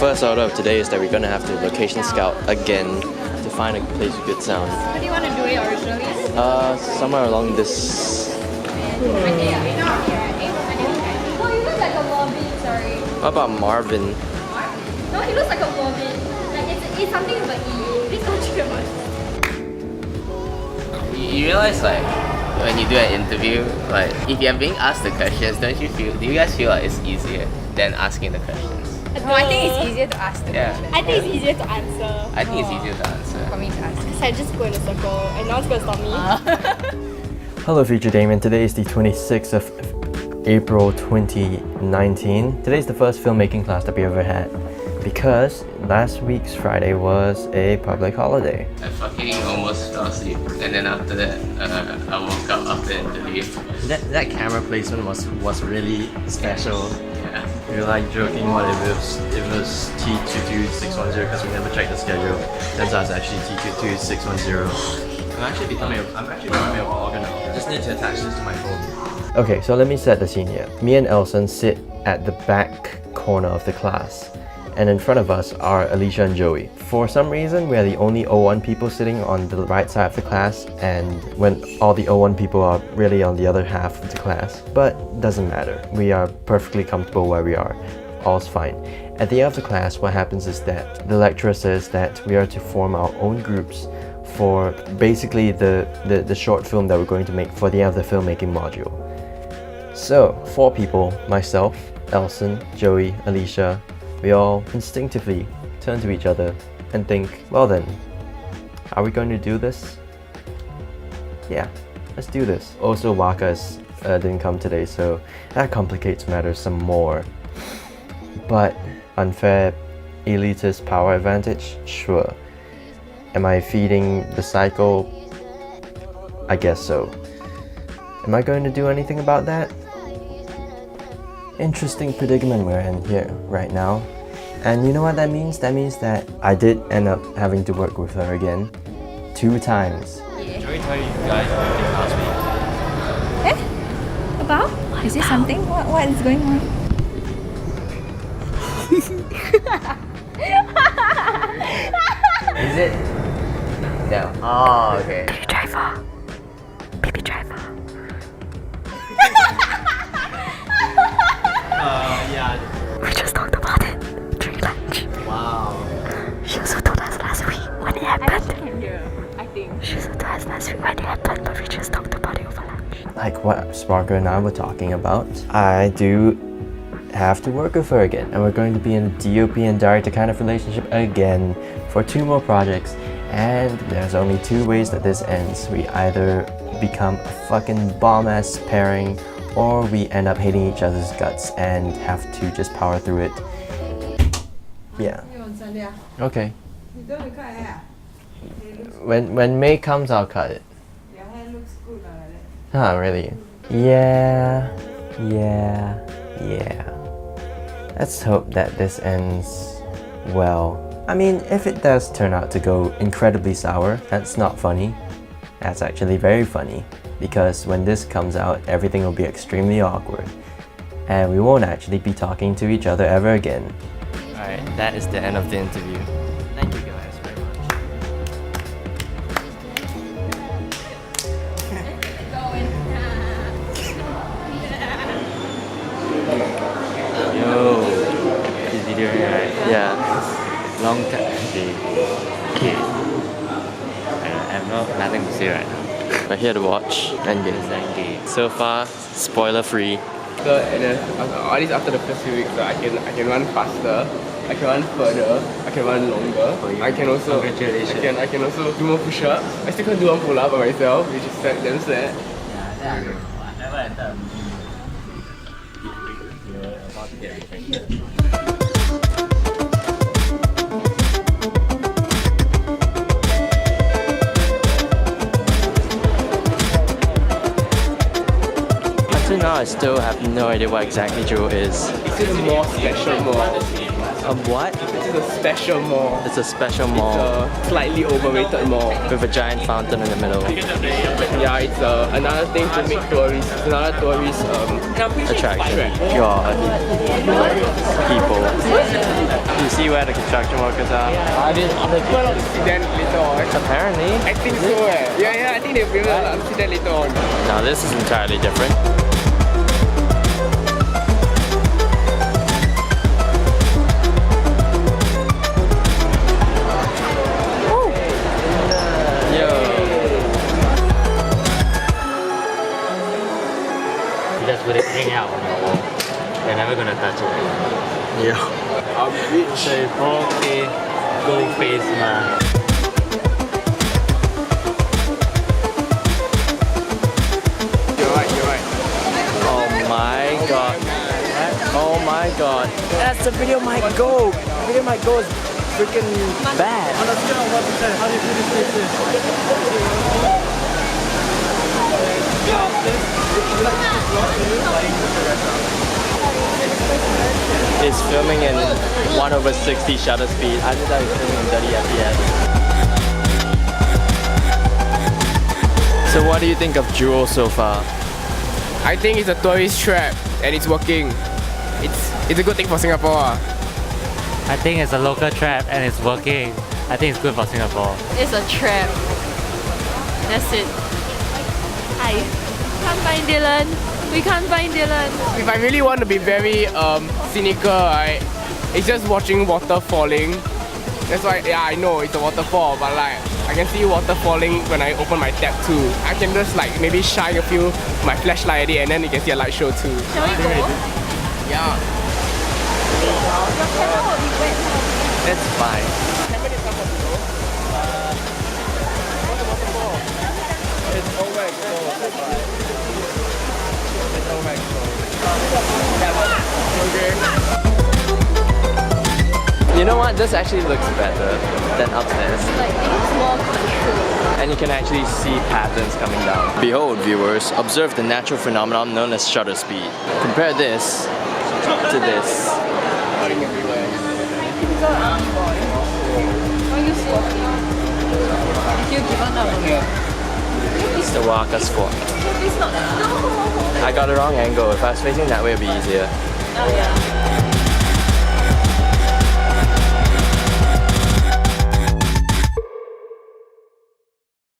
first order of today is that we're gonna have to location scout again to find a place with good sound. Where do you want to do it originally? Somewhere along this. Oh, he looks like a Robin, sorry. What about Marvin? No, he looks like a Robin. Like it's something with an E. Please don't cheat about it. You realize like when you do an interview, like if you're being asked the questions, do you guys feel like it's easier than asking the questions? No, I think it's easier to ask the question. I think it's easier to answer. I think it's easier to answer. For me to ask. Because I just go in a circle and no one's gonna stop me. Hello Future Damien, today is the 26th of April 2019. Today is the first filmmaking class that we ever had because last week's Friday was a public holiday. I fucking almost fell asleep, and then after that, I woke up after the interview. That camera placement was really special. Yeah. We were like joking what if it was T22610 because we never checked the schedule. Turns out it's actually T22610. I'm actually becoming a vlogger now. I just need to attach this to my phone. Okay, so let me set the scene here. Me and Elson sit at the back corner of the class. And in front of us are Alicia and Joey. For some reason, we are the only O1 people sitting on the right side of the class, and when all the O1 people are really on the other half of the class. But doesn't matter. We are perfectly comfortable where we are. All's fine. At the end of the class, what happens is that the lecturer says that we are to form our own groups for basically the short film that we're going to make for the end of the filmmaking module. So, 4 people, myself, Elson, Joey, Alicia, we all instinctively turn to each other and think, well then, are we going to do this? Yeah, let's do this. Also, Wakas didn't come today, so that complicates matters some more. But unfair elitist power advantage? Sure. Am I feeding the cycle? I guess so. Am I going to do anything about that? Interesting predicament we're in here right now. And you know what that means? That means that I did end up having to work with her again 2 times. Should we tell you guys everything last week? Eh? About? Is it something? What is going on? Is it? No. Oh, okay. Baby driver. Baby driver. Yeah. We just talked about it during lunch. Wow. She also told us last week when it I happened. came here, I think. She also told us last week when it happened, but we just talked about it over lunch. Like what Sparker and I were talking about, I do have to work with her again, and we're going to be in a DOP and director kind of relationship again for 2 more projects. And there's only 2 ways that this ends. We either become a fucking bomb-ass pairing, or we end up hating each other's guts and have to just power through it. Yeah. Okay. When May comes, I'll cut it. Your hair looks good already. Huh, really? Yeah. Let's hope that this ends well. I mean, if it does turn out to go incredibly sour, that's not funny. That's actually very funny, because when this comes out, everything will be extremely awkward. And we won't actually be talking to each other ever again. Alright, that is the end of the interview. Thank you guys very much. Yo, this video right? Yeah. Long time. Okay. I have nothing to say right now. We're here to watch Endgame. So far, spoiler free. So at least after the first few weeks, I can run faster, I can run further, I can run longer. I can also I can also do more push-ups. I still can't do 1 pull-up by myself, which is damn sad. Until now, I still have no idea what exactly Joe is. It's just a more special mode. What? This is a special mall. It's a special It's mall a slightly overrated mall. with a giant fountain in the middle. Yeah, it's another thing to make tourists. It's another tourist Attraction. God. People. You see where the construction workers are? See them later on. Apparently. I think so. Yeah, I think they'll be able to see that later on. Now this is entirely different. Just put it hang out on your wall. They're never gonna touch it. Yeah. I'm rich. So it's 4K gold face ma. You're right. Oh my god. Oh my god. That's the video might go. The video might go is freaking bad. On a scale of 1%, how do you feel this place is? It's filming in 1/60 shutter speed. I thought it's filming in 30 FPS. So what do you think of Jewel so far? I think it's a tourist trap and it's working. It's a good thing for Singapore. I think it's a local trap and it's working. I think it's good for Singapore. It's a trap. That's it. Hi. Can't find Dylan. We can't find Dylan. If I really want to be very cynical, right, it's just watching water falling. That's why, yeah, I know it's a waterfall, but like I can see water falling when I open my tab too. I can just like maybe shine a few my flashlight at it, and then you can see a light show too. Shall we go? Yeah. It's fine. It's over exposed. It's over exposed. Okay. You know what? This actually looks better than upstairs. Like, it's more control. And you can actually see patterns coming down. Behold, viewers, observe the natural phenomenon known as shutter speed. Compare this to this. Are you squatting? Did you give up? It's the Waka's fault. It's not. No! I got the wrong angle. If I was facing that way, it'd be easier. Oh, yeah.